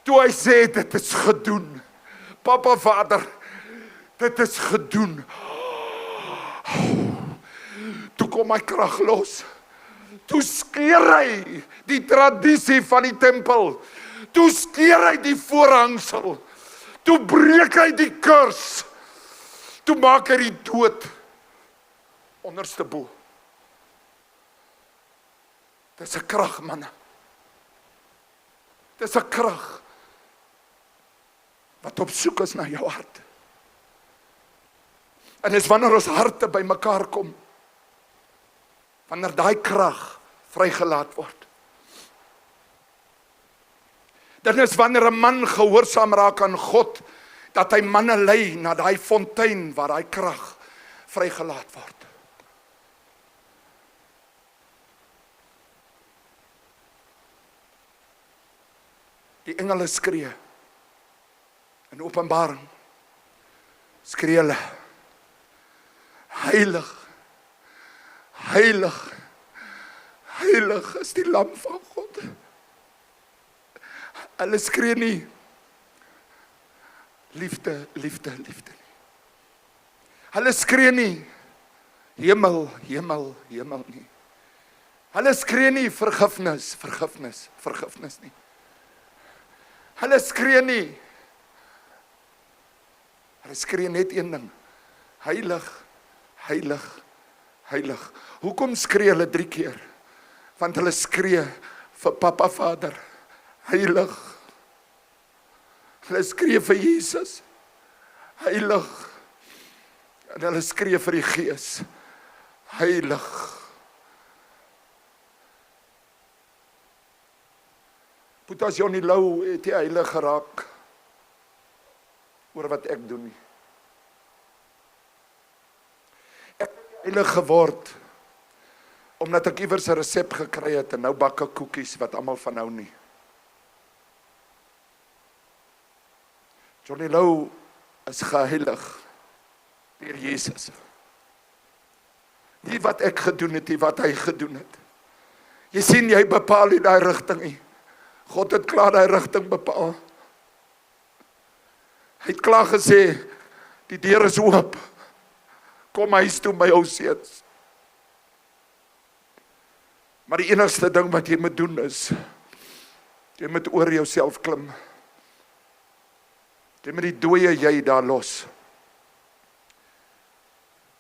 Toe hy sê dit is gedoen. Papa Vader, dit is gedoen. Toe kom my krag los. Toe skeer hy die tradisie van die tempel. Toe skeer hy die voorhangsel. Toe breek hy die kurs. Toe maak hy die dood onderste bo. Dis 'n krag, manne. Dis 'n krag wat op soek is na jou hart. En dis wanneer ons harte by mekaar kom, wanneer daai krag vrygelaat word. Dan is wanneer 'n man gehoorsaam raak aan God, dat hy manne lei na daai fontein waar daai krag vrygelaat word. Die engele skree in Openbaring, skree hulle, heilig, heilig, heilig is die lam van God. Hulle skree nie, liefde, liefde, liefde nie. Hulle skree nie, hemel, hemel, hemel nie. Hulle skree nie, vergifnis, vergifnis, vergifnis nie. Hulle skree nie. Hulle skree net een ding. Heilig, heilig, heilig. Hoekom skree hulle 3 keer? Want hulle skree vir Papa Vader. Heilig. Hulle skree vir Jesus. Heilig. En hulle skree vir die Gees. Heilig. Boetas Johnny Lou het die heilig geraak oor wat ek doen nie. Ek het heilig geword omdat ek iewers 'n resep gekry het en nou bak ek koekies wat almal van hou nie. Johnny Lou is geheilig deur Jesus. Nie wat ek gedoen het, nie wat hy gedoen het. Jy sien, jy bepaal nie daai rigting nie. God het klaar daai rigting bepaal. Hy het klaar gesê, die deur is oop. Kom huis toe my ou seuns. Maar die enigste ding wat jy moet doen is, jy moet oor jouself klim. Jy moet die dooie jy daar los.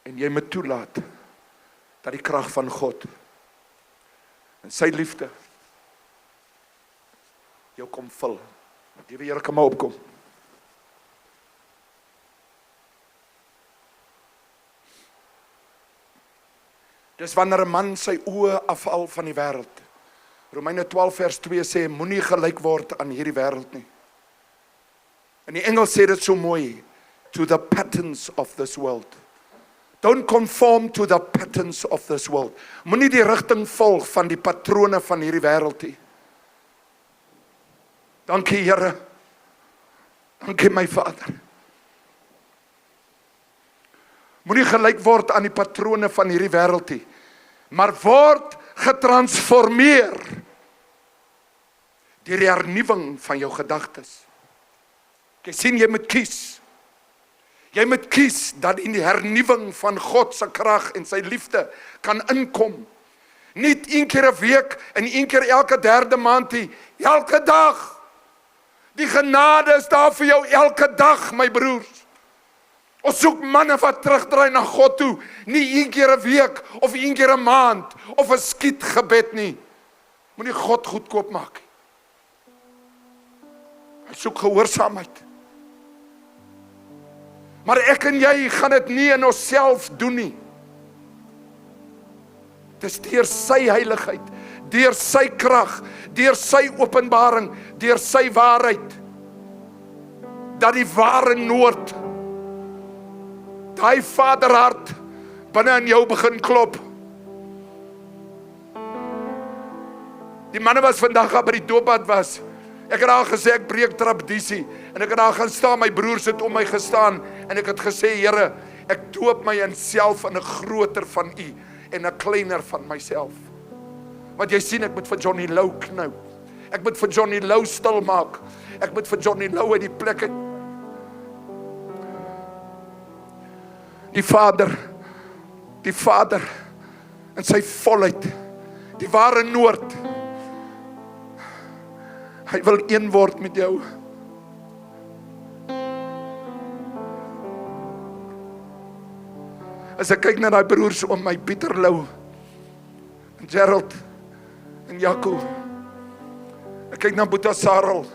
En jy moet toelaat dat die krag van God en sy liefde jou kom vul. Liewe Here, kom maar opkom. Dis wanneer 'n man sy oë afhaal van die wêreld. Romeine 12 vers 2 sê, moenie gelyk word aan hierdie wêreld nie. En die Engels sê dit so mooi, to the patterns of this world. Don't conform to the patterns of this world. Moenie die rigting volg van die patrone van hierdie wêreld nie. Dankie Here. Dankie my Vader. Moenie gelyk word aan die patrone van hierdie wêreld nie, maar word getransformeer deur die hernuwing van jou gedagtes. Jy sien, jy moet kies. Jy moet kies dat in die hernuwing van God se krag en sy liefde kan inkom. Nie 1 keer 'n week en 1 keer elke 3de maand nie. Elke dag. Die genade is daar vir jou elke dag, my broers. Ons soek manne wat terugdraai na God toe. Nie 1 keer 'n week of 1 keer 'n maand of 'n skietgebed nie. Moenie God goedkoop maak nie. Hy soek gehoorsaamheid. Maar ek en jy gaan dit nie in onsself doen nie. Dit is deur sy heiligheid, deur sy krag, deur sy openbaring, deur sy waarheid, dat die ware noord, daai vaderhart binne in jou begin klop. Die manne was vandag by die doopbad was. Ek het al gesê ek breek tradisie en ek het daar gaan staan, my broers het om my gestaan en ek het gesê, Here, ek doop my in self in 'n groter van U en 'n kleiner van myself. Want jy sien, ek moet vir Johnny Lou knou. Ek moet vir Johnny Lou stil maak. Ek moet vir Johnny Lou uit die plek uit. Die Vader in sy volheid, die ware noord. Hy wil een word met jou. As ek kyk na die broers om my, Pieter Lou, en Gerald, en Jaco, ek kyk na Boeta Sarel,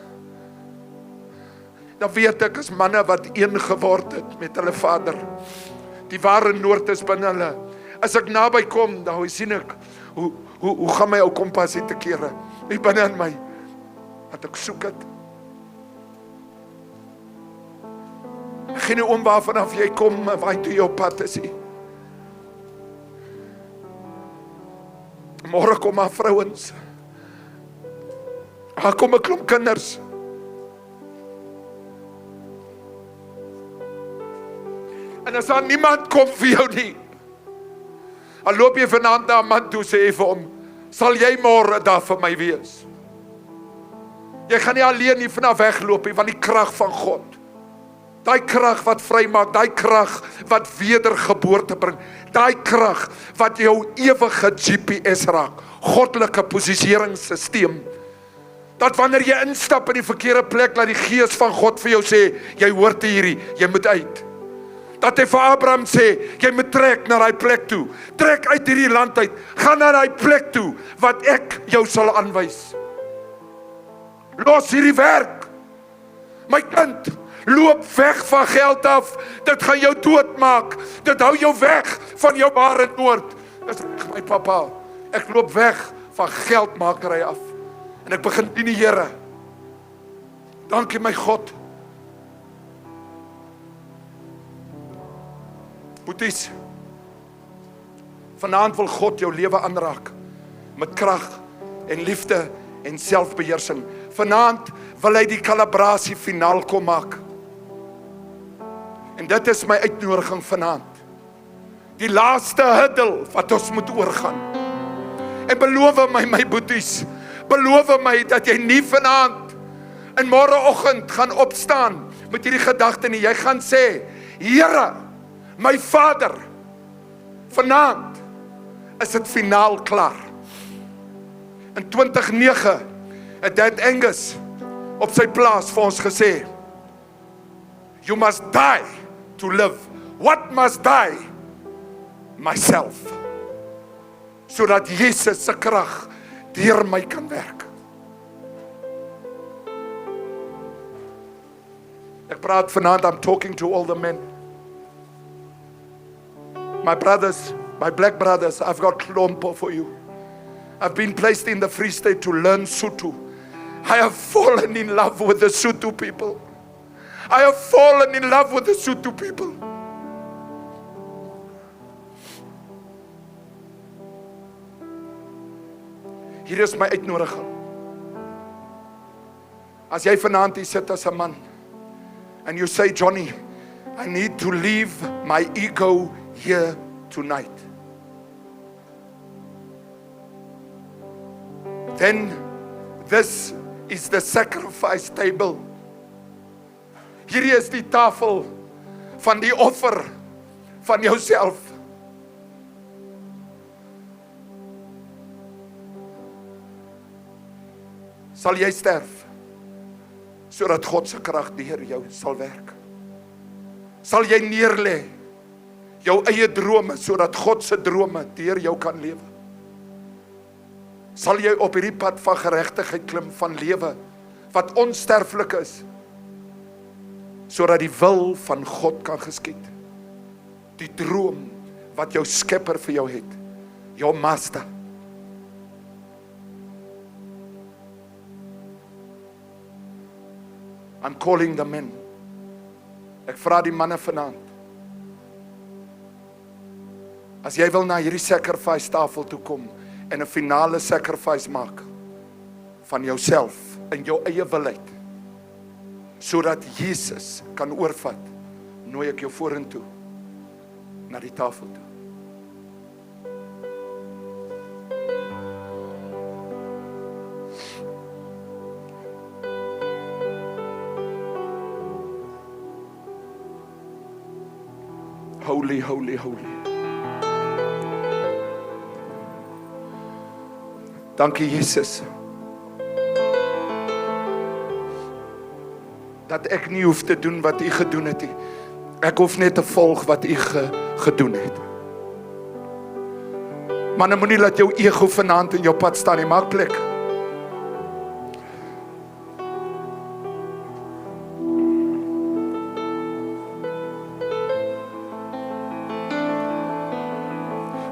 dan weet ek is manne wat een geword het met hulle Vader. Die ware noord is binne hulle. As ek naby kom, dan sien ek, hoe gaan my ou kompas hier te kere, nie binne in my, wat ek soek het. Ek gee nie om waarvanaf jy kom, waar toe jou pad is nie. Môre kom maar vrouens. Daar kom 'n klomp kinders. En as daar niemand kom vir jou nie, dan loop jy vanaand na 'n man toe, sê vir hom, sal jy môre daar vir my wees? Jy gaan nie alleen nie vanaf wegloop nie, want die krag van God, daai krag wat vrymaak, daai krag wat wedergeboorte bring, daai krag wat jou ewige GPS raak, goddelike posisieringssysteem, dat wanneer jy instap in die verkeerde plek, laat die gees van God vir jou sê, jy hoort hierdie, jy moet uit. Dat hy vir Abraham sê, jy moet trek na daai plek toe, trek uit hierdie land uit, gaan na daai plek toe, wat ek jou sal aanwys. Los hierdie werk, my kind, loop weg van geld af, dit gaan jou doodmaak, dit hou jou weg van jou ware noord. Dis my papa, ek loop weg van geldmakery af, en ek begin dien die Here. Dankie my God. Boeties, vanaand wil God jou lewe aanraak, met krag en liefde en selfbeheersing. Vanaand wil hy die kalibrasie finaal kom maak. En dit is my uitnodiging vanaand. Die laaste hurdle wat ons moet oorgaan. En beloof my boeties, beloof my dat jy nie vanaand en môreoggend gaan opstaan met hierdie gedagte nie. Jy gaan sê, Here, my Vader, vanaand is dit finaal klaar. In 2009 het Dan Angus op sy plaas vir ons gesê, you must die to live. What must die? Myself. Sodat Jesus se krag deur my kan werk. Ek praat vanaand, I'm talking to all the men. My brothers, my black brothers, I've got klompo for you. I've been placed in the Free State to learn Sotho. I have fallen in love with the Sotho people. I have fallen in love with the Sotho people. Hier is my uitnodiging. As jy vanaand hier sit as 'n man, and you say, Johnny, I need to leave my ego here tonight. Then this is the sacrifice table. Hierdie is die tafel van die offer van jouself. Sal jy sterf, sodat God se krag deur jou sal werk? Sal jy neerlê, jou eie drome, sodat God se drome deur jou kan lewe? Sal jy op hierdie pad van geregtigheid klim, van lewe, wat onsterflik is, sodat die wil van God kan geskied? Die droom wat jou skepper vir jou het, jou master. I'm calling the men. Ek vra die manne vanaand, as jy wil na hierdie sacrifice tafel toe kom, en 'n finale sacrifice maak, van jouself, in jou eie wilheid, sodat Jesus kan oorvat, nooi ek jou vorentoe, na die tafel toe. Holy, holy, holy. Dankie Jesus, dat ek nie hoef te doen wat U gedoen het nie. Ek hoef net te volg wat U gedoen het. Maar nou moenie laat jou ego vanaand in jou pad staan nie, maak plek.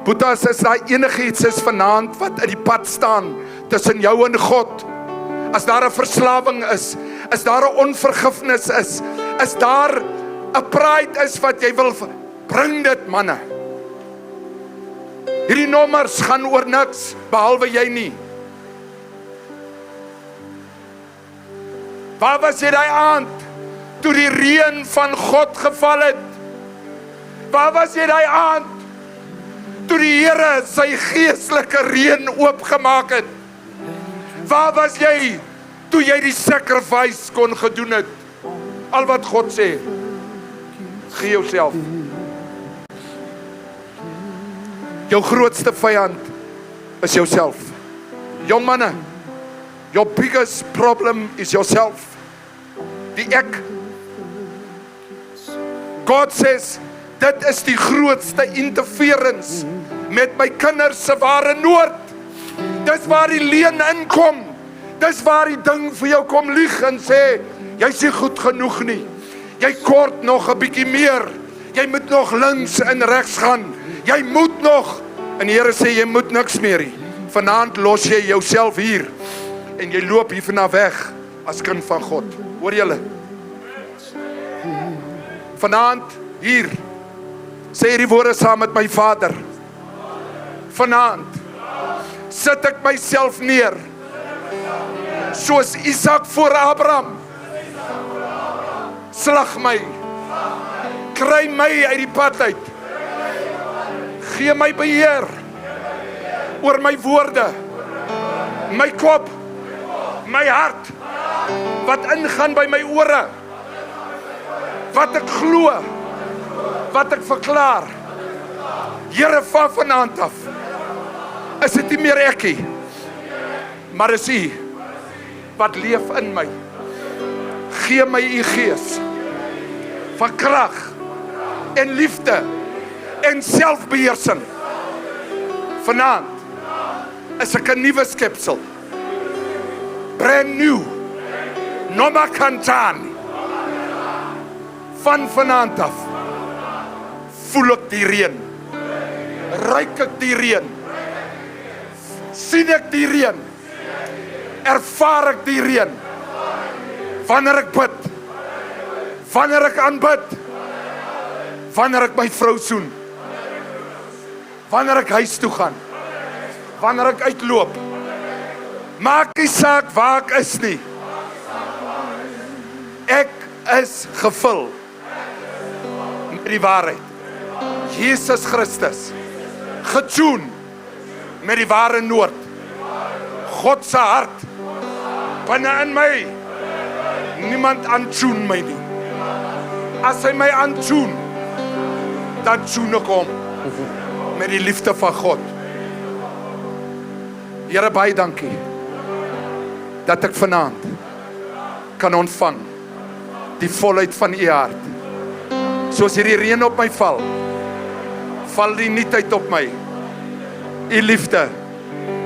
Boetas, as daar enigiets is vanaand wat in die pad staan tussen jou en God, as daar 'n verslawing is daar 'n onvergifnis is daar 'n pride is wat jy wil, bring dit manne. Hierdie nommers gaan oor niks, behalwe jy nie. Waar was jy daai aand, toe die reën van God geval het? Waar was jy daai aand, toe die Here sy geestelike reën oopgemaak het? Waar was jy, toe jy die sacrifice kon gedoen het? Al wat God sê, gee jouself. Jou grootste vyand is jouself. Jong manne, your biggest problem is yourself. Die ek. God says, dit is die grootste interference met my kinders se ware nood. Dis waar die leuen inkom. Dis waar die ding vir jou kom lieg en sê, jy's nie goed genoeg nie. Jy kort nog 'n bietjie meer. Jy moet nog links en regs gaan. Jy moet nog. En die Here sê, jy moet niks meer nie. Vanaand los jy jouself hier. En jy loop hier vanaf weg as kind van God. Hoor julle? Vanaand hier sê hierdie woorde saam met my Vader. Vanaand sit ek myself neer, soos Isak voor Abraham. Slag my, kry my uit die pad uit, gee my beheer oor my woorde, my kop, my hart, wat ingaan by my ore, wat ek glo, wat ek verklaar. Here, van vanaand af is dit nie meer ekie, maar is U wat leef in my. Gee my U Gees van krag en liefde en selfbeheersing. Vanaand is ek 'n nuwe skepsel. Brand new. Noma Kantani. Van vanaand af voel ek die reën. Ruik ek die reën. Sien ek die reën. Ervaar ek die reën. Wanneer ek bid. Wanneer ek aanbid. Wanneer ek my vrou soen. Wanneer ek huis toe gaan. Wanneer ek uitloop. Maak nie saak waar ek is nie. Ek is gevul met die waarheid. Jesus Christus, getune met die ware nood. God se hart binne in my. Niemand aantune my nie. As hy my aantune, dan tune ek hom met die liefde van God. Here, baie dankie dat ek vanaand kan ontvang die volheid van u hart. Soos hierdie reën op my val, val die nuutheid op my. U liefde,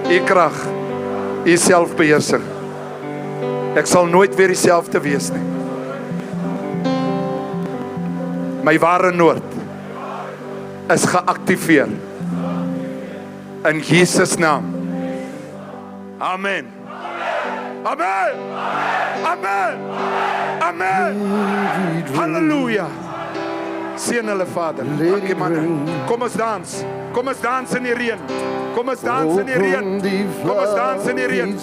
u krag, u selfbeheersing. Ek sal nooit weer dieselfde wees nie. My ware noord is geactiveer. In Jesus naam. Amen. Amen. Amen. Amen. Halleluja. Seën hulle Vader. Dankie manne. Kom ons dans. Kom ons dans in die reën. Kom ons dans in die reën. Kom ons dans in die reën.